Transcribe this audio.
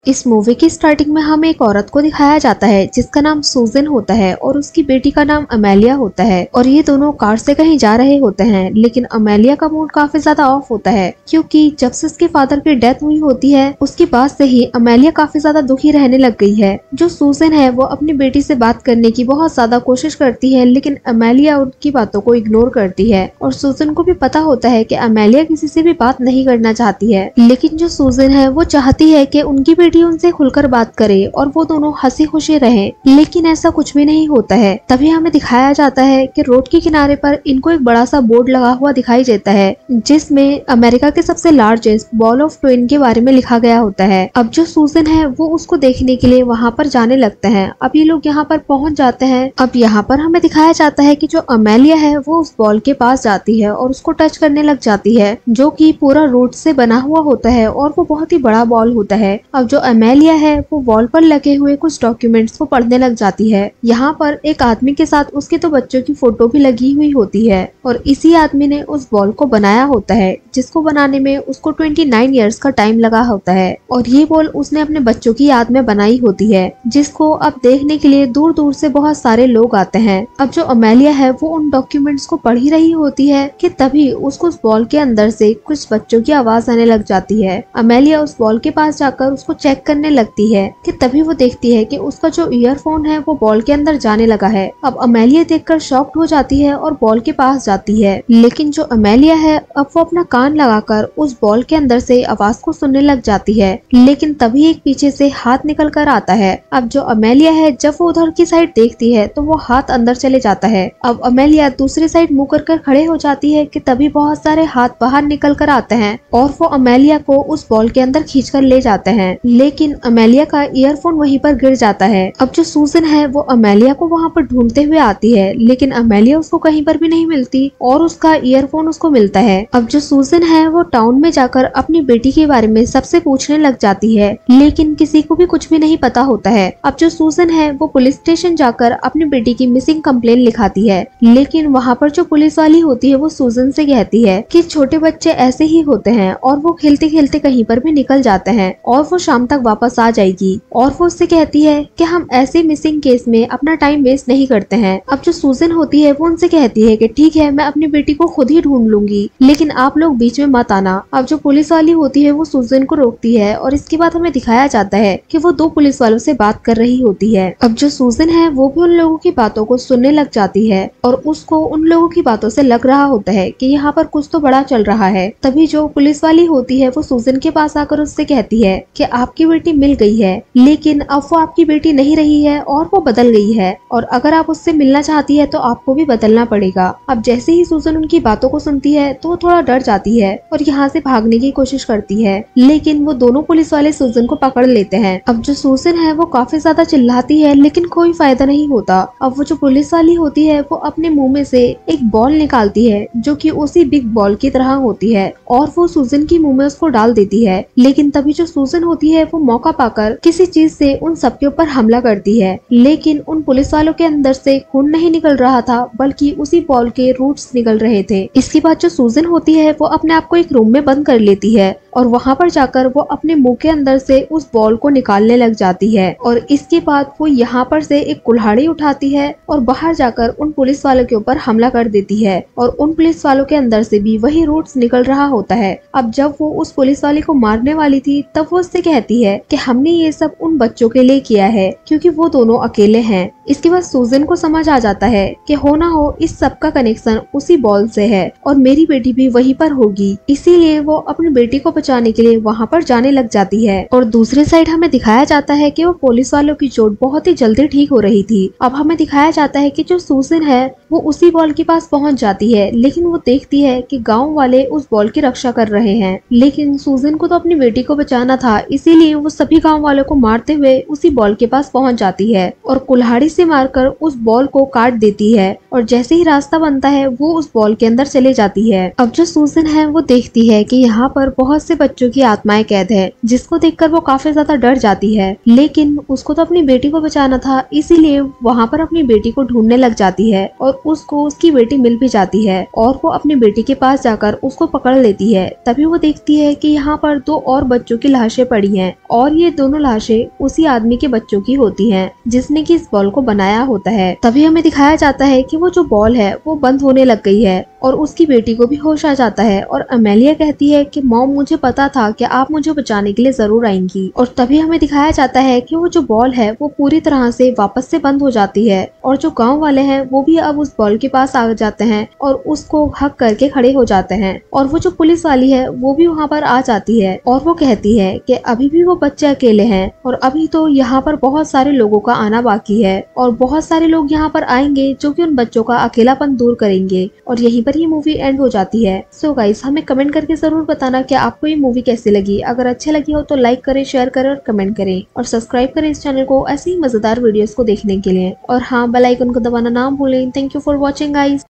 इस मूवी की स्टार्टिंग में हमें एक औरत को दिखाया जाता है जिसका नाम सूजन होता है और उसकी बेटी का नाम अमेलिया होता है और ये दोनों कार से कहीं जा रहे होते हैं। लेकिन अमेलिया का मूड काफी ज्यादा ऑफ होता है क्योंकि जब से उसके फादर की डेथ हुई होती है उसके बाद से ही अमेलिया काफी ज्यादा दुखी रहने लग गई है। जो सूजन है वो अपनी बेटी से बात करने की बहुत ज्यादा कोशिश करती है लेकिन अमेलिया उनकी बातों को इग्नोर करती है और सूजन को भी पता होता है कि अमेलिया किसी से भी बात नहीं करना चाहती है। लेकिन जो सूजन है वो चाहती है कि उनकी बेटी उनसे खुलकर बात करे और वो दोनों हंसी खुशी रहें, लेकिन ऐसा कुछ भी नहीं होता है। तभी हमें दिखाया जाता है कि रोड के किनारे पर इनको एक बड़ा सा बोर्ड लगा हुआ दिखाई देता है जिसमें अमेरिका के सबसे लार्जेस्ट बॉल ऑफ ट्विन के बारे में लिखा गया होता है। अब जो सूजन है वो उसको देखने के लिए वहाँ पर जाने लगते हैं। अब ये लोग यहाँ पर पहुँच जाते हैं। अब यहाँ पर हमें दिखाया जाता है कि जो अमेलिया है वो उस बॉल के पास जाती है और उसको टच करने लग जाती है जो कि पूरा रूट से बना हुआ होता है और वो बहुत ही बड़ा बॉल होता है। अब जो अमेलिया है वो वॉल पर लगे हुए कुछ डॉक्यूमेंट्स को पढ़ने लग जाती है। यहाँ पर एक आदमी के साथ उसके दो बच्चों की फोटो भी लगी हुई होती है और इसी आदमी ने उस बॉल को बनाया होता है जिसको बनाने में उसको 29 इयर्स का टाइम लगा होता है और ये बॉल उसने अपने बच्चों की याद में बनाई होती है जिसको अब देखने के लिए दूर दूर से बहुत सारे लोग आते हैं। अब जो अमेलिया है वो उन डॉक्यूमेंट्स को पढ़ ही रही होती है कि तभी उसको उस बॉल के अंदर से कुछ बच्चों की आवाज आने लग जाती है। अमेलिया उस बॉल के पास जाकर उसको चेक करने लगती है कि तभी वो देखती है कि उसका जो ईयरफोन है वो बॉल के अंदर जाने लगा है। अब अमेलिया देखकर शॉक्ड हो जाती है और बॉल के पास जाती है, लेकिन जो अमेलिया है अब वो अपना कान लगाकर उस बॉल के अंदर से आवाज को सुनने लग जाती है। लेकिन तभी एक पीछे से हाथ निकल कर आता है। अब जो अमेलिया है जब वो उधर की साइड देखती है तो वो हाथ अंदर चले जाता है। अब अमेलिया दूसरी साइड मुंह कर खड़े हो जाती है कि तभी बहुत सारे हाथ बाहर निकल कर आते हैं और वो अमेलिया को उस बॉल के अंदर खींच कर ले जाते हैं। लेकिन अमेलिया का ईयरफोन वहीं पर गिर जाता है। अब जो सूजन है वो अमेलिया को वहाँ पर ढूंढते हुए आती है लेकिन अमेलिया उसको कहीं पर भी नहीं मिलती और उसका ईयरफोन उसको मिलता है। अब जो सूजन है वो टाउन में जाकर अपनी बेटी के बारे में सबसे पूछने लग जाती है लेकिन किसी को भी कुछ भी नहीं पता होता है। अब जो सूजन है वो पुलिस स्टेशन जाकर अपनी बेटी की मिसिंग कंप्लेन लिखाती है लेकिन वहाँ पर जो पुलिस वाली होती है वो सूजन से कहती है कि छोटे बच्चे ऐसे ही होते हैं और वो खेलते खेलते कहीं पर भी निकल जाते हैं और वो शाम तक वापस आ जाएगी। और वो उससे कहती है कि हम ऐसे मिसिंग केस में अपना टाइम वेस्ट नहीं करते हैं। अब जो सूजन होती है वो उनसे कहती है कि ठीक है मैं अपनी बेटी को खुद ही ढूंढ लूंगी लेकिन आप लोग बीच में मत आना। अब जो पुलिस वाली होती है वो सूजन को रोकती है और इसके बाद हमें दिखाया जाता है कि वो दो पुलिस वालों से बात कर रही होती है। अब जो सूजन है वो भी उन लोगों की बातों को सुनने लग जाती है और उसको उन लोगों की बातों से लग रहा होता है कि यहाँ पर कुछ तो बड़ा चल रहा है। तभी जो पुलिस वाली होती है वो सूजन के पास आकर उससे कहती है कि आपकी बेटी मिल गई है लेकिन अब वो आपकी बेटी नहीं रही है और वो बदल गई है और अगर आप उससे मिलना चाहती है तो आपको भी बदलना पड़ेगा। अब जैसे ही सूजन उनकी बातों को सुनती है तो वो थोड़ा डर जाती है और यहाँ से भागने की कोशिश करती है लेकिन वो दोनों पुलिस वाले सूजन को पकड़ लेते हैं। अब जो सूजन है वो काफी ज्यादा चिल्लाती है लेकिन कोई फायदा नहीं होता। अब वो जो पुलिस वाली होती है वो अपने मुंह में से एक बॉल निकालती है जो कि उसी बिग बॉल की तरह होती है और वो सूजन की मुंह में उसको डाल देती है। लेकिन तभी जो सूजन होती है वो मौका पाकर किसी चीज से उन सबके ऊपर हमला करती है लेकिन उन पुलिस वालों के अंदर से खून नहीं निकल रहा था बल्कि उसी बॉल के रूट्स निकल रहे थे। इसके बाद जो सूजन होती है वो अपने आप को एक रूम में बंद कर लेती है और वहाँ पर जाकर वो अपने मुंह के अंदर से उस बॉल को निकालने लग जाती है और इसके बाद वो यहाँ पर से एक कुल्हाड़ी उठाती है और बाहर जाकर उन पुलिस वालों के ऊपर हमला कर देती है और उन पुलिस वालों के अंदर से भी वही रूट्स निकल रहा होता है। अब जब वो उस पुलिस वाले को मारने वाली थी तब वो उससे कहती है कि हमने ये सब उन बच्चों के लिए किया है क्योंकि वो दोनों अकेले हैं। इसके बाद सूजन को समझ आ जाता है कि हो ना हो इस सब का कनेक्शन उसी बॉल से है और मेरी बेटी भी वहीं पर होगी, इसीलिए वो अपनी बेटी को बचाने के लिए वहाँ पर जाने लग जाती है। और दूसरी साइड हमें दिखाया जाता है कि वो पुलिस वालों की चोट बहुत ही जल्दी ठीक हो रही थी। अब हमें दिखाया जाता है कि जो सूजन है वो उसी बॉल के पास पहुँच जाती है लेकिन वो देखती है कि गाँव वाले उस बॉल की रक्षा कर रहे हैं लेकिन सूजन को तो अपनी बेटी को बचाना था, इसीलिए वो सभी गाँव वालों को मारते हुए उसी बॉल के पास पहुँच जाती है और कुल्हाड़ी से मारकर उस बॉल को काट देती है और जैसे ही रास्ता बनता है वो उस बॉल के अंदर चले जाती है। अब जो सूजन है वो देखती है कि यहाँ पर बहुत से बच्चों की आत्माएं कैद है जिसको देखकर वो काफी ज्यादा डर जाती है लेकिन उसको तो अपनी बेटी को बचाना था, इसीलिए वहाँ पर अपनी बेटी को ढूंढने लग जाती है और उसको उसकी बेटी मिल भी जाती है और वो अपनी बेटी के पास जाकर उसको पकड़ लेती है। तभी वो देखती है कि यहाँ पर दो और बच्चों की लाशें पड़ी हैं हैं और ये दोनों लाशें उसी आदमी के बच्चों की होती हैं जिसने कि इस बॉल को बनाया होता है। तभी हमें दिखाया जाता है कि वो जो बॉल है वो बंद होने लग गई है और उसकी बेटी को भी होश आ जाता है और अमेलिया कहती है कि मॉम मुझे पता था कि आप मुझे बचाने के लिए जरूर आएंगी। और तभी हमें दिखाया जाता है कि वो जो बॉल है वो पूरी तरह से वापस से बंद हो जाती है और जो गांव वाले हैं वो भी अब उस बॉल के पास आ जाते हैं और उसको हक करके खड़े हो जाते हैं। और वो जो पुलिस वाली है वो भी वहाँ पर आ जाती है और वो कहती है कि अभी भी वो बच्चे अकेले हैं और अभी तो यहाँ पर बहुत सारे लोगों का आना बाकी है और बहुत सारे लोग यहाँ पर आएंगे जो कि उन बच्चों का अकेलापन दूर करेंगे। और यहीं पर ही मूवी एंड हो जाती है। सो गाइस, हमें कमेंट करके जरूर बताना कि आपको ये मूवी कैसी लगी। अगर अच्छी लगी हो तो लाइक करें, शेयर करें और कमेंट करें और सब्सक्राइब करें इस चैनल को ऐसे ही मजेदार वीडियोस को देखने के लिए। और हाँ, बेल आइकन को दबाना ना भूलें। Thank you for watching guys.